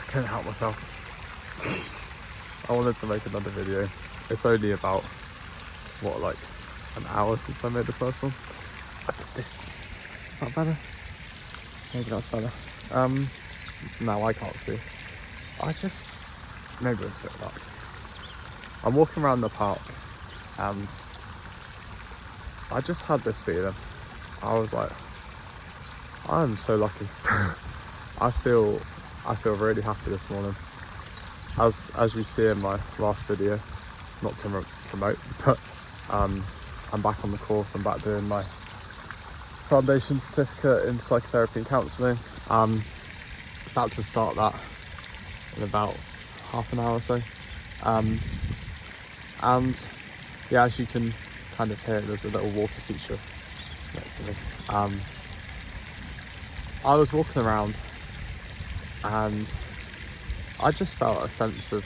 couldn't help myself. I wanted to make another video. It's only about, like an hour since I made the first one. Is that better? Maybe that's better. No, I can't see. Maybe it's still that. I'm walking around the park and I just had this feeling. I was like, I'm so lucky. I feel really happy this morning. As you see in my last video, not to promote, but I'm back on the course. I'm back doing my foundation certificate in psychotherapy and counselling. About to start that in about half an hour or so. And yeah, as you can kind of hear, there's a little water feature next to me. I was walking around and I just felt a sense of,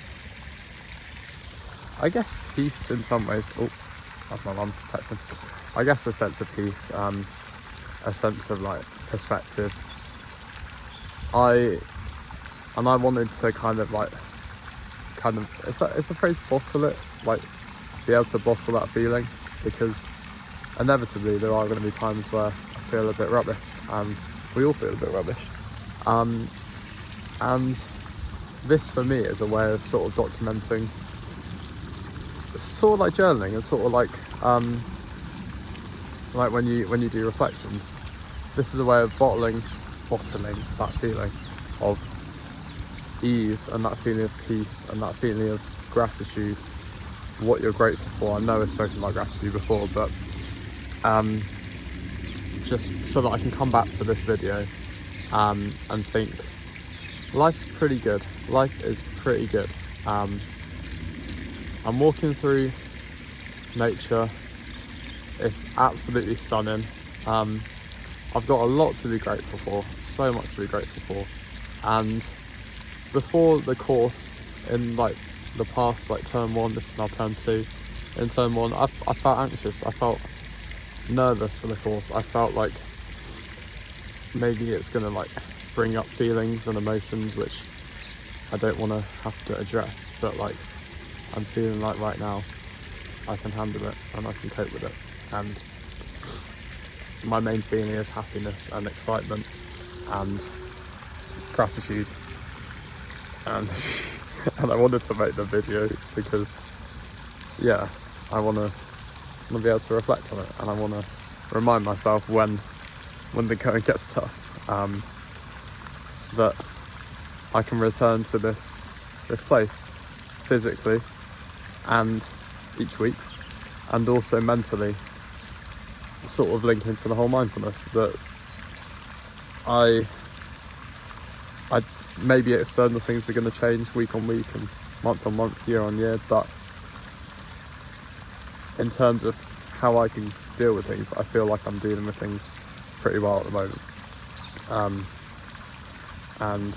I guess, peace in some ways. Oh, that's my mum texting. I guess a sense of peace, a sense of like perspective. I wanted to is the phrase bottle it, like be able to bottle that feeling, because inevitably there are going to be times where I feel a bit rubbish, and we all feel a bit rubbish. And this for me is a way of sort of documenting, sort of like journaling, and sort of like when you do reflections. This is a way of bottling that feeling of ease and that feeling of peace and that feeling of gratitude, what you're grateful for. I know I've spoken about gratitude before, but just so that I can come back to this video and think life's pretty good. Life is pretty good. I'm walking through nature. It's absolutely stunning. I've got a lot to be grateful for, so much to be grateful for. And before the course, in like the past, like term 1, this is now term 2. In term 1, I felt anxious. I felt nervous for the course. I felt like maybe it's gonna like bring up feelings and emotions which I don't want to have to address, but like I'm feeling like right now I can handle it and I can cope with it. And my main feeling is happiness and excitement and gratitude. And I wanted to make the video because, yeah, I want to be able to reflect on it, and I want to remind myself when the going gets tough, that I can return to this place physically and each week, and also mentally, sort of link into the whole mindfulness that I maybe external things are going to change week on week and month on month, year on year, but in terms of how I can deal with things, I feel like I'm dealing with things pretty well at the moment, and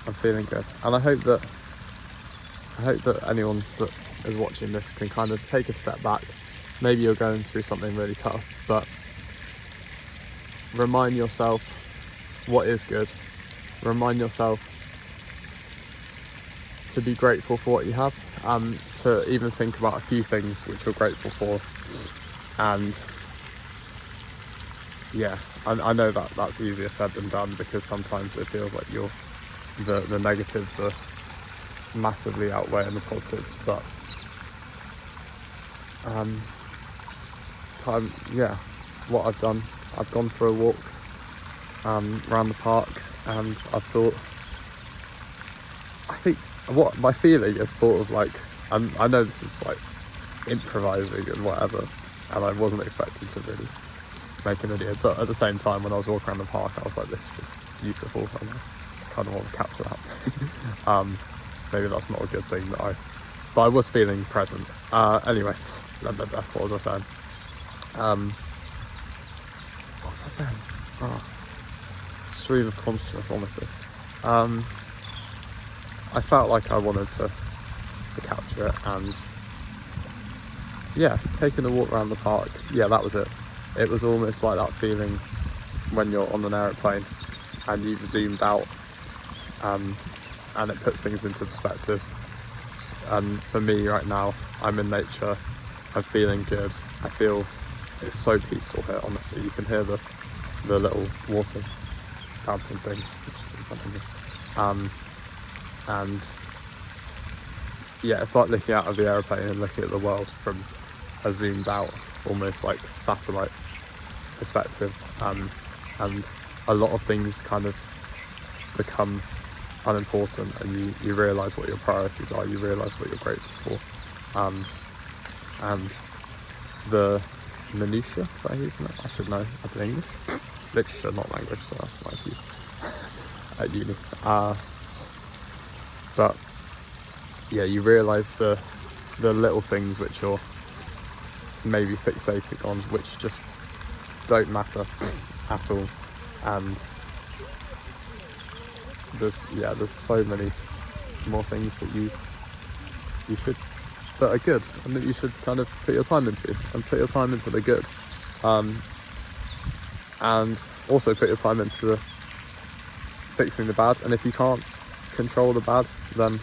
I'm feeling good. And I hope that anyone that is watching this can kind of take a step back. Maybe you're going through something really tough, but remind yourself what is good. Remind yourself to be grateful for what you have, to even think about a few things which you're grateful for. And yeah, I know that that's easier said than done, because sometimes it feels like the negatives are massively outweighing the positives, but what I've gone for a walk around the park, and I think what my feeling is sort of like, I know this is like improvising and whatever, and I wasn't expecting to really make a video, but at the same time when I was walking around the park I was like, this is just beautiful, and I kind of want to capture that. Maybe that's not a good thing, but I was feeling present. Anyway, what was I saying? Stream of consciousness, honestly. I felt like I wanted to capture it, and yeah, taking a walk around the park, yeah, that was it. It was almost like that feeling when you're on an aeroplane and you've zoomed out and it puts things into perspective. And for me right now, I'm in nature, I'm feeling good, I feel it's so peaceful here, honestly. You can hear the little water fountain thing, which is in front of me. And yeah, it's like looking out of the aeroplane and looking at the world from a zoomed out, almost like satellite perspective. And a lot of things kind of become unimportant, and you realise what your priorities are, you realise what you're grateful for. And the minutiae, is that how you pronounce it? I should know, I think English. Literature, not language, so that's what I use at uni. But yeah, you realise the little things which you're maybe fixating on, which just don't matter at all. And there's so many more things that you should, that are good, and that you should kind of put your time into, and put your time into the good, and also put your time into fixing the bad. And if you can't control the bad, then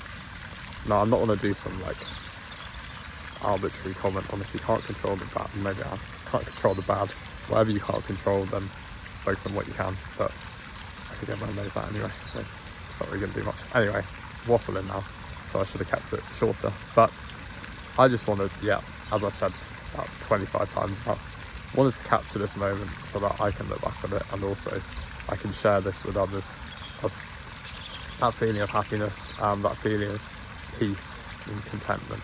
no, I'm not going to do some like arbitrary comment on if you can't control the bad. Maybe I can't control the bad. Whatever you can't control, then focus on what you can. But I could get my nose out anyway, so it's not really going to do much. Anyway, waffling now, so I should have kept it shorter. But I just wanted, as I've said about 25 times now, wanted to capture this moment so that I can look back at it, and also I can share this with others, of that feeling of happiness, that feeling of peace and contentment.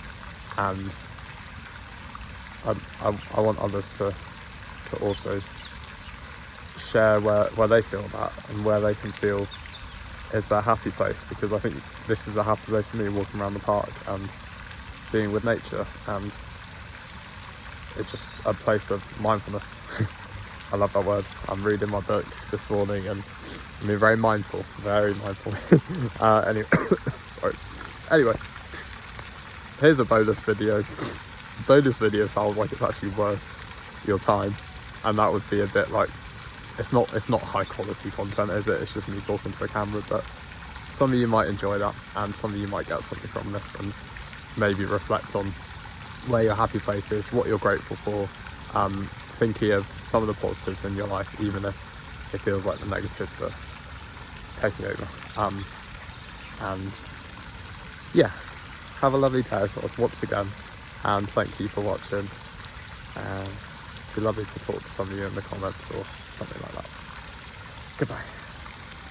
And I want others to also share where they feel that, and where they can feel is their happy place, because I think this is a happy place for me, walking around the park and being with nature, and it's just a place of mindfulness. I love that word. I'm reading my book this morning and I'm being very mindful. Anyway, sorry. Anyway, here's a bonus video. Bonus video sounds like it's actually worth your time, and that would be a bit like, it's not high quality content, is it? It's just me talking to a camera, but some of you might enjoy that, and some of you might get something from this, and maybe reflect on where your happy place is, what you're grateful for, thinking of some of the positives in your life, even if it feels like the negatives are taking over. And yeah, have a lovely day once again, and thank you for watching. It'd be lovely to talk to some of you in the comments or something like that. Goodbye.